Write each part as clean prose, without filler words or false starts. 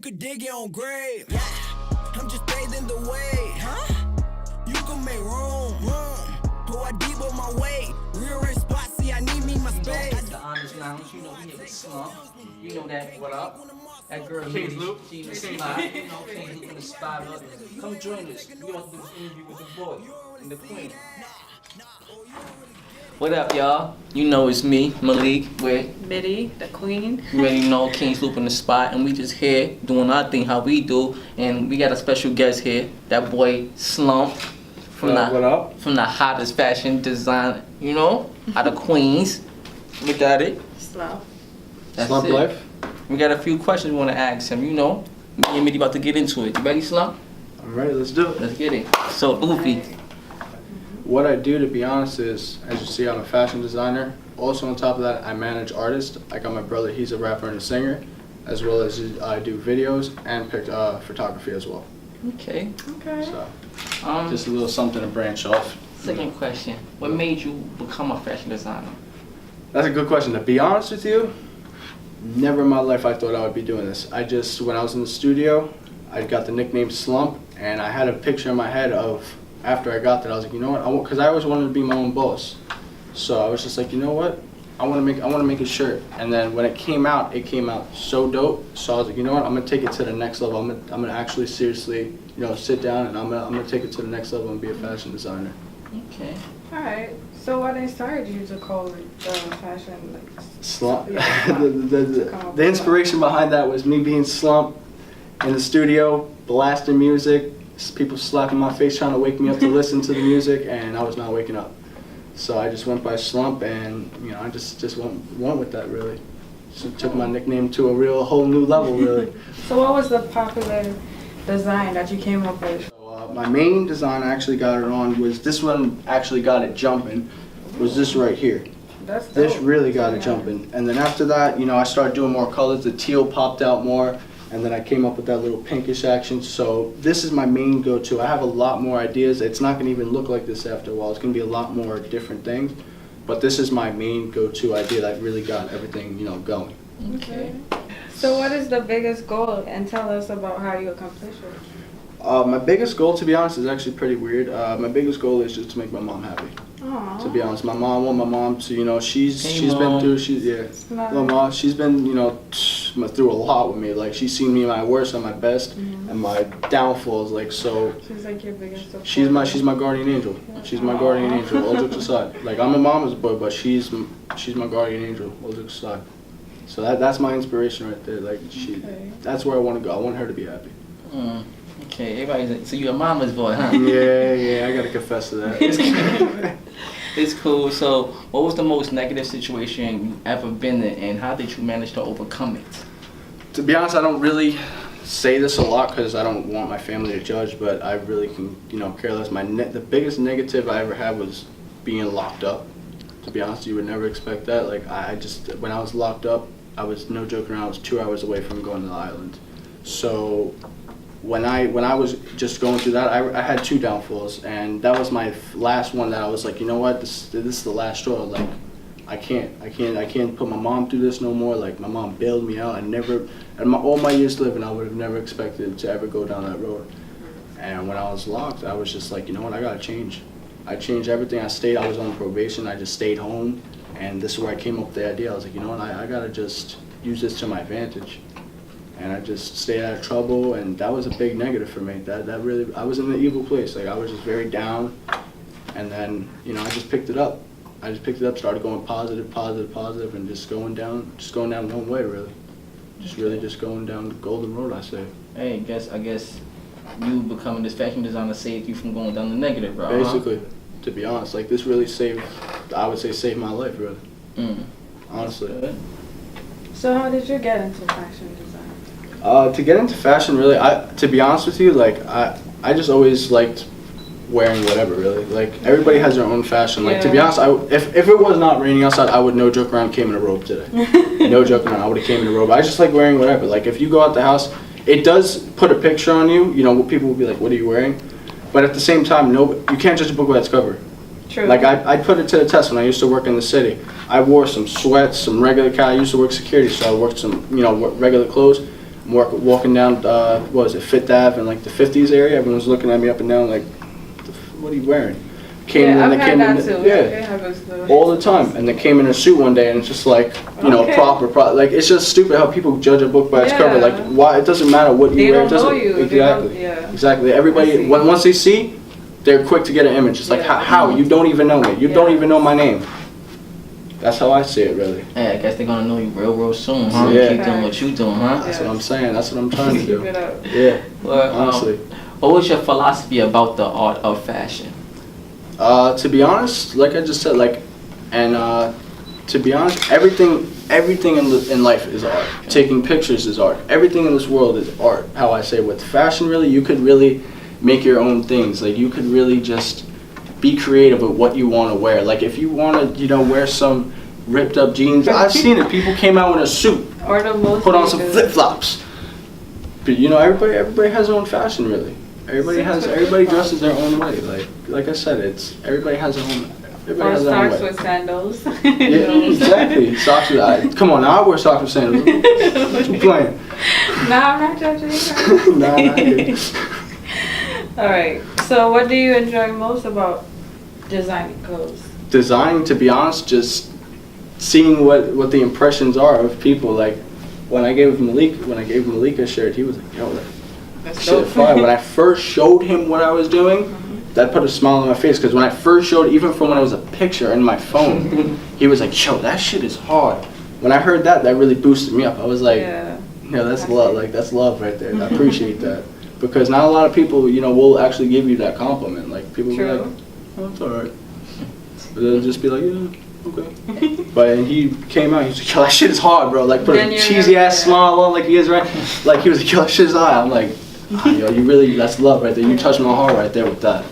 could dig your own grave. Yeah, I'm just bathing the way. Huh? You can make room. Pour deep on my way. Real rich spot, see, I need me my space. The Honest Lounge, you know, we here with Slump. You know that. What up? That girl, Kingsloop. she was spot. You know, Kingsloop in the spot. Come join us. We want to do this interview with the boy and the queen. What up, y'all? You know it's me, Malik, with Midine, the queen. you already know Kingsloop in the spot, and we just here doing our thing how we do, and we got a special guest here, that boy Slump from from the hottest fashion design, you know, out of Queens. Look at it. Slump. That's Slump it. life. We got a few questions we want to ask him, you know. Me and Midine about to get into it. You ready, Slump? Alright, let's do it. Let's get it. So, Luffy. What I do, to be honest, is, as you see, I'm a fashion designer. Also on top of that, I manage artists. I got my brother, he's a rapper and a singer, as well as I do videos and photography as well. Okay. Okay. So, just a little something to branch off. Second question. What made you become a fashion designer? That's a good question. To be honest with you, never in my life I thought I would be doing this. When I was in the studio, I got the nickname Slump, and I had a picture in my head of, after I got that, I was like, you know what, because I always wanted to be my own boss. So I was just like, you know what, I want to make a shirt. And then when it came out so dope. So I was like, you know what, I'm gonna take it to the next level. I'm gonna actually seriously, you know, sit down and I'm gonna take it to the next level and be a fashion designer. Okay. All right. So what inspired you to call it fashion like Slump. Yeah, the inspiration behind that was me being Slump in the studio, blasting music, people slapping my face trying to wake me up to listen to the music, and I was not waking up. So I just went by Slump, and you know, I just went with that really. So took my nickname to a whole new level really. So what was the popular design that you came up with? So, my main design I actually got it on was this one. Actually got it jumping. Was this right here? That's dope. This really got it jumping. And then after that, you know, I started doing more colors. The teal popped out more. And then I came up with that little pinkish action. So this is my main go-to. I have a lot more ideas. It's not going to even look like this after a while. It's going to be a lot more different things. But this is my main go-to idea that really got everything, you know, going. Okay. So what is the biggest goal, and tell us about how you accomplish it? My biggest goal, to be honest, is actually pretty weird. My biggest goal is just to make my mom happy. Aww. To be honest, I want my mom to, you know, she's been through, well, mom, she's been, you know, through a lot with me. Like, she's seen me at my worst and my best, and my downfalls. Like, so she's like your biggest support. she's my guardian angel. She's my guardian angel. All jokes aside, like, I'm a mama's boy, but she's my guardian angel. All jokes aside. So that's my inspiration right there. Like, that's where I want to go. I want her to be happy. Okay, everybody's like, so you're a mama's boy, huh? Yeah, I gotta confess to that. It's cool. So, what was the most negative situation you ever been in, and how did you manage to overcome it? To be honest, I don't really say this a lot because I don't want my family to judge, but I really can, you know, care less. The biggest negative I ever had was being locked up. To be honest, you would never expect that. Like, when I was locked up, I was, no joke around, I was 2 hours away from going to the island. So when I was just going through that, I had two downfalls, and that was my last one that I was like, you know what, this is the last straw. Like, I can't put my mom through this no more. Like, my mom bailed me out. All my years living, I would have never expected to ever go down that road. And when I was locked, I was just like, you know what, I gotta change. I changed everything. I was on probation. I just stayed home, and this is where I came up with the idea. I was like, you know what, I gotta just use this to my advantage. And I just stayed out of trouble, and that was a big negative for me. That really, I was in an evil place. Like, I was just very down, and then, you know, I just picked it up. Started going positive, and just going down one way, really. Just going down the golden road, I say. Hey, I guess you becoming this fashion designer saved you from going down the negative route. Basically, to be honest, like, this really saved my life, really. Honestly. Good. So how did you get into fashion design? To get into fashion, really, to be honest with you, like, I just always liked wearing whatever, really. Like, everybody has their own fashion. Like, to be honest, if it was not raining outside, I would no joke around came in a robe today. No joke around, I would have came in a robe. I just like wearing whatever. Like, if you go out the house, it does put a picture on you. You know, people will be like, what are you wearing? But at the same time, you can't judge a book by its cover. True. Like, I put it to the test when I used to work in the city. I wore some sweats, some regular I used to work security, so I worked some, you know, regular clothes. walking down, what was it, Fifth Ave in like the 50s area. Everyone's looking at me up and down like, what are you wearing? I've had that too. It happens too. All the time. And they came in a suit one day and it's just like, you know, proper. Like, it's just stupid how people judge a book by its cover. Like, why? It doesn't matter what you wear. They don't know you. Exactly. Exactly. Everybody, once they see, they're quick to get an image. It's like, how? You don't even know me. You don't even know my name. That's how I see it, really. Yeah, I guess they're gonna know you real soon, huh? Yeah. Keep doing what you doing, huh? That's what I'm saying. That's what I'm trying to do. Keep it up. Yeah. Well, honestly. What was your philosophy about the art of fashion? To be honest, like I just said, to be honest, everything in life is art. Okay. Taking pictures is art. Everything in this world is art. How I say, with fashion, really, you could really make your own things. Like, you could really just be creative with what you want to wear. Like, if you want to, you know, wear some ripped up jeans, I've seen it. People came out in a suit, or the most put on some flip flops. But you know, everybody has their own fashion, really. Everybody dresses their own way. Like I said, everybody has their own. Everybody has their own way. Socks with sandals. Yeah, exactly. Socks with come on, now I wear socks with sandals. What you playing? Nah, I'm not judging. Nah, not good. All right. So, what do you enjoy most about designing clothes? Designing, to be honest, just seeing what the impressions are of people. Like when I gave Malik a shirt, he was like, "Yo, that's shit fire." When I first showed him what I was doing, that put a smile on my face. Because when I first showed, even from when I was a picture in my phone, he was like, "Yo, that shit is hard." When I heard that really boosted me up. I was like, "Yeah, that's love. Like, that's love right there." I appreciate that. Because not a lot of people, you know, will actually give you that compliment. Like, people will be like, "Oh, it's alright." But they'll just be like, "Yeah, okay." But he came out, he was like, "Yo, that shit is hard, bro." Like, put a cheesy ass smile on, like he is, right? Like, he was like, "Yo, that shit is hard." I'm like, yo, you really, that's love right there. You touched my heart right there with that.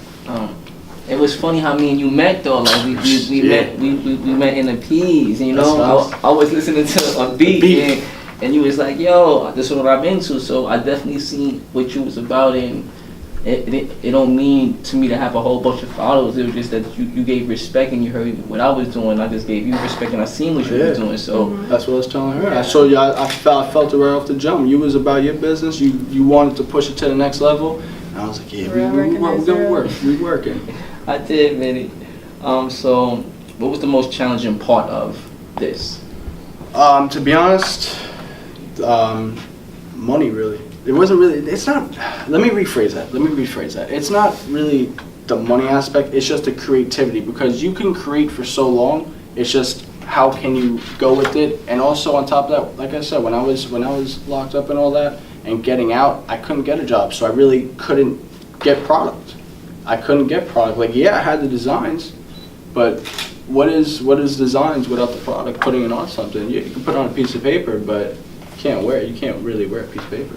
It was funny how me and you met though. Like we met in the P's, you know. I was listening to a beat. And you was like, "Yo, this is what I'm into." So I definitely seen what you was about, and it don't mean to me to have a whole bunch of followers. It was just that you gave respect and you heard what I was doing. I just gave you respect and I seen what you were doing. So that's what I was telling her. I showed you. I felt it right off the jump. You was about your business. You wanted to push it to the next level. And I was like, "Yeah, we're gonna work. We working." I did, man. So what was the most challenging part of this? To be honest. Money, really. It wasn't really, it's not, let me rephrase that. It's not really the money aspect, it's just the creativity, because you can create for so long, it's just how can you go with it. And also on top of that, like I said, when I was locked up and all that and getting out, I couldn't get a job, so I really couldn't get product. Like, yeah, I had the designs, but what is designs without the product? Putting it on something, you can put it on a piece of paper, but you can't really wear a piece of paper.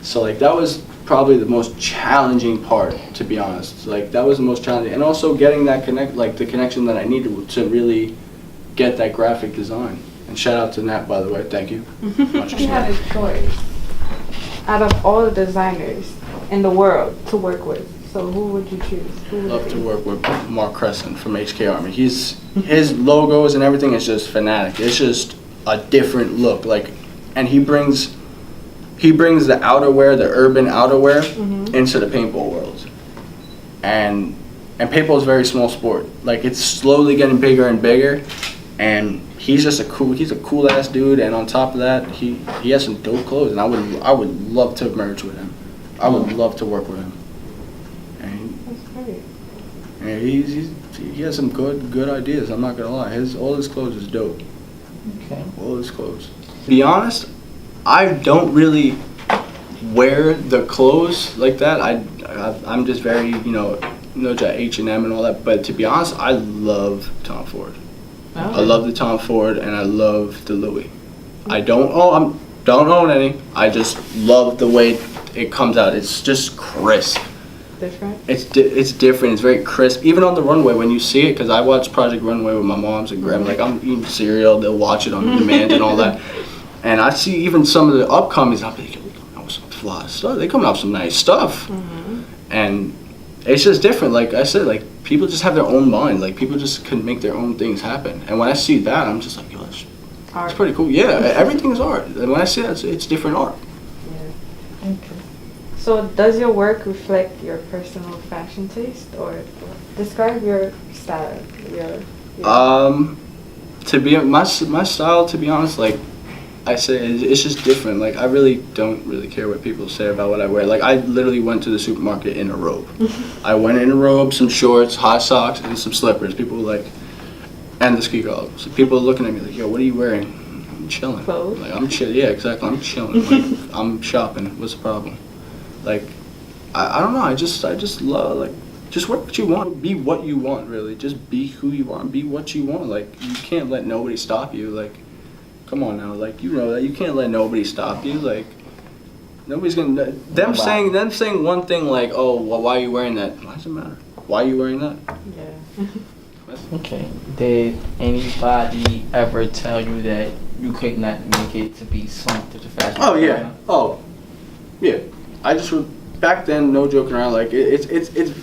So like, that was probably the most challenging part, to be honest. Like, that was the most challenging, and also getting that the connection that I needed to really get that graphic design. And shout out to Nat, by the way, thank you. If you had a choice out of all the designers in the world to work with, so who would you choose? Love to work with Mark Crescent from HK Army. His logos and everything is just fanatic. It's just a different look. Like, and he brings the outerwear, the urban outerwear, into the paintball world. And paintball is a very small sport. Like, it's slowly getting bigger and bigger. And he's a cool ass dude. And on top of that, he has some dope clothes. And I would love to merge with him. I would love to work with him. That's great. And he has some good ideas. I'm not gonna lie. All his clothes is dope. Okay. All his clothes. To be honest, I don't really wear the clothes like that. I'm just very, you know, H&M and all that. But to be honest, I love Tom Ford. Oh. I love the Tom Ford and I love the Louis. I don't own any. I just love the way it comes out. It's just crisp. Different? It's different. It's very crisp. Even on the runway, when you see it, because I watch Project Runway with my moms and grandma. Like, I'm eating cereal, they'll watch it on demand and all that. And I see even some of the upcomings, I'm like, "Oh, some fly stuff. They coming out with some nice stuff." And it's just different. Like I said, like, people just have their own mind. Like, people just can make their own things happen. And when I see that, I'm just like, "Yo, that's pretty cool." Yeah, everything is art. And when I see that, it's different art. Okay. So does your work reflect your personal fashion taste, or describe your style? To be my style, to be honest, like I say, it's just different. Like I really don't really care what people say about what I wear. Like I literally went to the supermarket in a robe. I went in a robe, some shorts, high socks, and some slippers. People were like, and the ski goggles. So people are looking at me like, yo, what are you wearing? I'm chilling. Clothes? Like I'm chill. Yeah, exactly. I'm chilling. Like I'm shopping. What's the problem? Like I don't know. I just love like. Just wear what you want. Be what you want, really. Just be who you are. Be what you want. Like, you can't let nobody stop you. Like, come on now. Like, you know that. You can't let nobody stop you. Like, nobody's gonna... Them saying one thing like, oh, well, why are you wearing that? Why does it matter? Why are you wearing that? Yeah. Okay. Did anybody ever tell you that you could not make it to be Slump as a fashion Oh, yeah. designer? Oh, yeah. I just would... Back then, no joking around, like, it's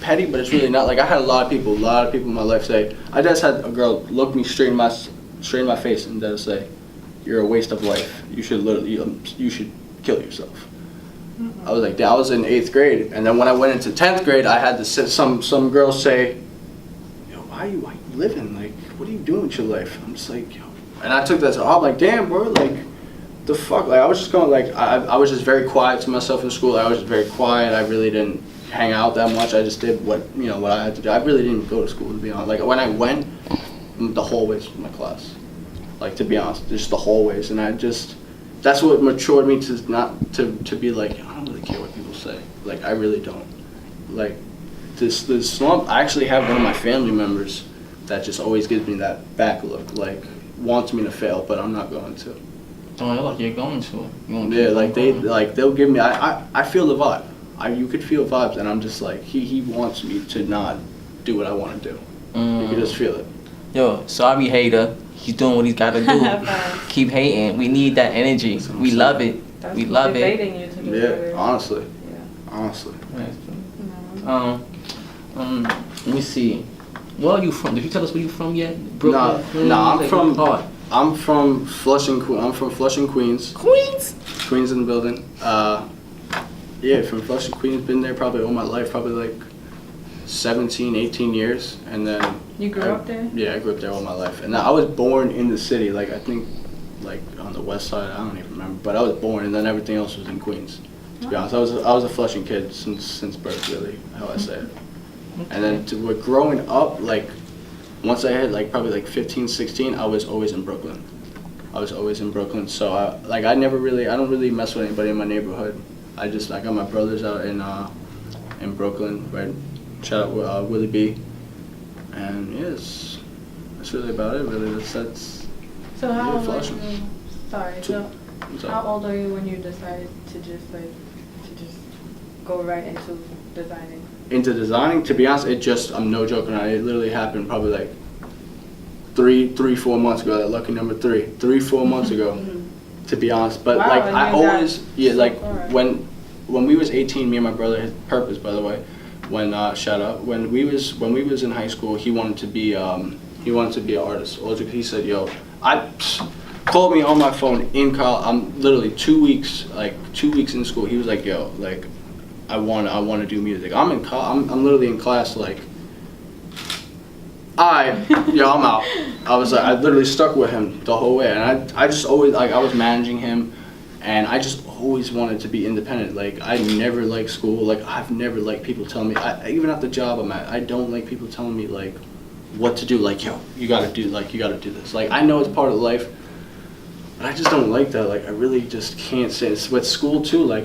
petty, but it's really not. Like, I had a lot of people in my life say... I just had a girl look me straight in my face and just say, you're a waste of life. You should you should kill yourself. Mm-hmm. I was like, I was in 8th grade, and then when I went into 10th grade, I had to some girls say, yo, why are you living? Like, what are you doing with your life? I'm just like, yo. And I took that to, I'm like, damn, bro, like... the fuck, like I was just going like I was just very quiet to myself in school. I was just very quiet. I really didn't hang out that much. I just did what I had to do. I really didn't go to school, to be honest. Like when I went, the hallways of my class, like to be honest, just the hallways, and that's what matured me to not to be like I don't really care what people say. Like I really don't. Like this slump. I actually have one of my family members that just always gives me that back look, like wants me to fail, but I'm not going to. Oh, like you're going to. Yeah, like they'll give me. I feel the vibe. You could feel vibes, and I'm just like he wants me to not do what I want to do. You can just feel it. Yo, sorry hater. He's doing what he's got to do. Keep hating. We need that energy. We love it. We love it. You to do yeah, honestly. Yeah. Honestly. Let me see. Where are you from? Did you tell us where you from yet? Brooklyn? Nah, I'm from Flushing, Queens. Queens in the building. Yeah, from Flushing, Queens. Been there probably all my life, probably like 17, 18 years. And then... You grew up there? Yeah, I grew up there all my life. And I was born in the city, like I think like on the west side, I don't even remember. But I was born and then everything else was in Queens. To be honest, I was a Flushing kid since birth, really, how I say it. And then growing up, like... Once I hit like probably like 15, 16, I was always in Brooklyn. So I don't really mess with anybody in my neighborhood. I got my brothers out in Brooklyn, right? Shout out Willie B. And yes, that's really about it. Really, that's. So how old are you? Sorry. So how old are you when you decided to just go right into designing? Into designing, to be honest, I'm no joking. It literally happened probably like 3-4 months ago. That lucky number 3-4 months ago, to be honest. But wow, like I always, right. when we was 18, me and my brother, his Purpose, by the way, when shout out, when we was in high school, he wanted to be an artist. He said, yo, called me on my phone in college. I'm literally 2 weeks in school. He was like, yo, like. I want to do music. I'm literally in class like, I'm out. I literally stuck with him the whole way, and I just always I was managing him, and I just always wanted to be independent. Like I never liked school. Like I've never liked people telling me. Even at the job I'm at, I don't like people telling me like what to do. Like yo, you gotta do this. Like I know it's part of life. But I just don't like that. Like I really just can't say. It's with school too. Like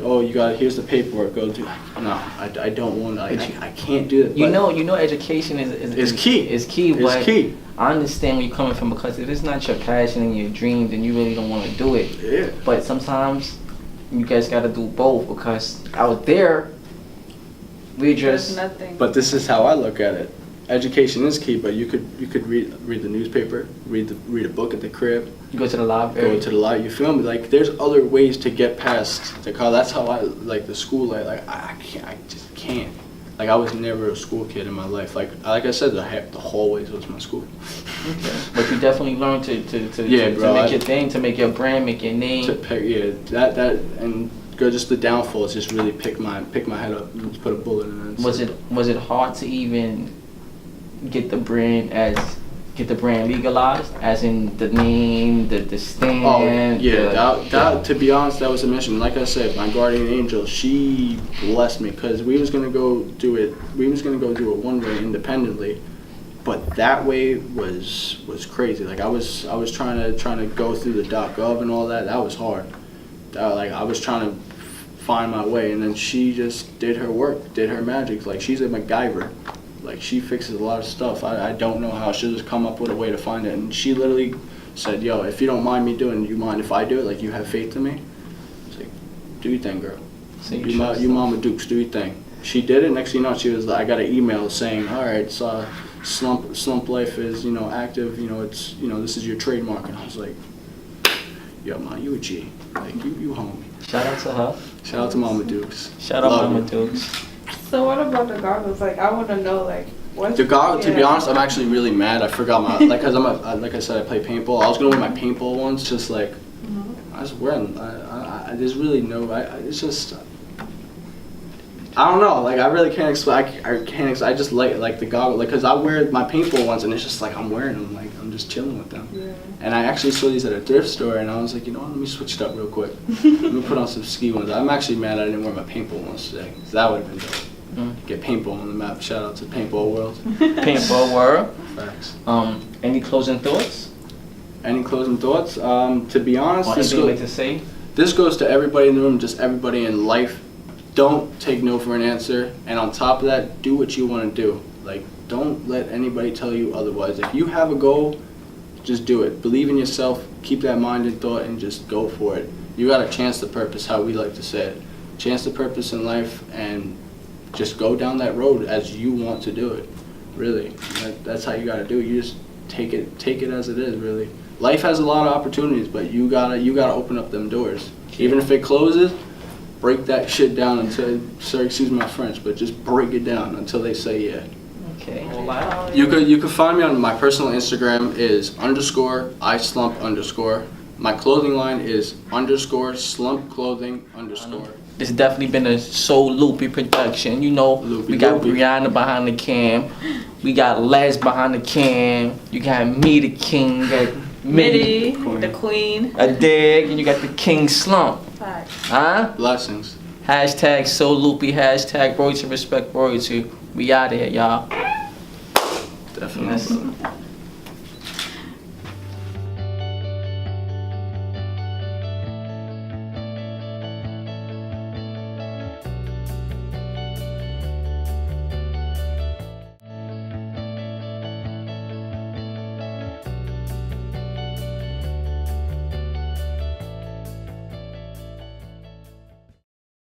here's the paperwork. Go do. No, I don't want. I can't do that. You know, education is key. Is key. But it's key. I understand where you're coming from because if it's not your passion and your dream, then you really don't want to do it. Yeah. But sometimes you guys got to do both because out there we just. There's nothing. But this is how I look at it. Education is key, but you could read the newspaper, read a book at the crib. You go to the library. You feel me? Like there's other ways to get past the college. That's how I like the school. Like I just can't. Like I was never a school kid in my life. Like I said, the hallways was my school. Okay. But you definitely learned to make your thing, to make your brand, make your name. That and just the downfalls just really pick my head up and put a bullet in it. Was it hard to even get the brand legalized, as in the name, the stand? Oh yeah, that to be honest, that was a mission. Like I said, my guardian angel, she blessed me, because we was gonna go do it one way independently, but that way was crazy. Like I was trying to go through the .gov and all that. That was hard. Like I was trying to find my way, and then she just did her work, did her magic. Like she's a MacGyver. Like she fixes a lot of stuff. I don't know how. She'll just come up with a way to find it. And she literally said, "Yo, if you don't mind me doing it, you mind if I do it? Like you have faith in me?" It's like, do your thing, girl. You Mama Dukes, do your thing. She did it. Next thing you know, she was like, I got an email saying, "All right, so Slump Life is active. It's this is your trademark." And I was like, "Yo, Ma, you a G. Like you homie." Shout out to her. Shout out to Mama Dukes. Shout out Mama Dukes. So what about the goggles? Like I want to know, like what's the goggles. To be honest, I'm actually really mad. I forgot my because like I said, I play paintball. I was gonna wear my paintball ones, just like I was wearing. There's really no. It's just. I don't know. Like I really can't explain. I just like the goggles. Like because I wear my paintball ones, and it's just like I'm wearing them. Like I'm just chilling with them. Yeah. And I actually saw these at a thrift store, and I was like, let me switch it up real quick. Let me put on some ski ones. I'm actually mad I didn't wear my paintball ones today, because that would have been dope. Get paintball on the map. Shout out to Paintball World. Paintball World. Facts. Any closing thoughts? Any closing thoughts? To be honest, this goes to everybody in the room, just everybody in life. Don't take no for an answer, and on top of that, do what you want to do. Like, don't let anybody tell you otherwise. If you have a goal, just do it. Believe in yourself, keep that mind in thought, and just go for it. You got a chance to purpose, how we like to say it. Chance to purpose in life, and just go down that road as you want to do it. Really, that's how you got to do it. You just take it as it is. Really, life has a lot of opportunities, but you gotta open up them doors. Even if it closes, break that shit down until, sorry, excuse my French, but just break it down until they say yeah. Okay. You could find me on my personal Instagram is _islump_. My clothing line is _slumpclothing_. It's definitely been a sooloopy production. We got Brianna behind the cam. We got Les behind the cam. You got me, the king. You got Midine, the queen. A dig, and you got the king Slump. Huh? Blessings. Hashtag sooloopy. Hashtag royalty respect royalty. We out here, y'all. Definitely.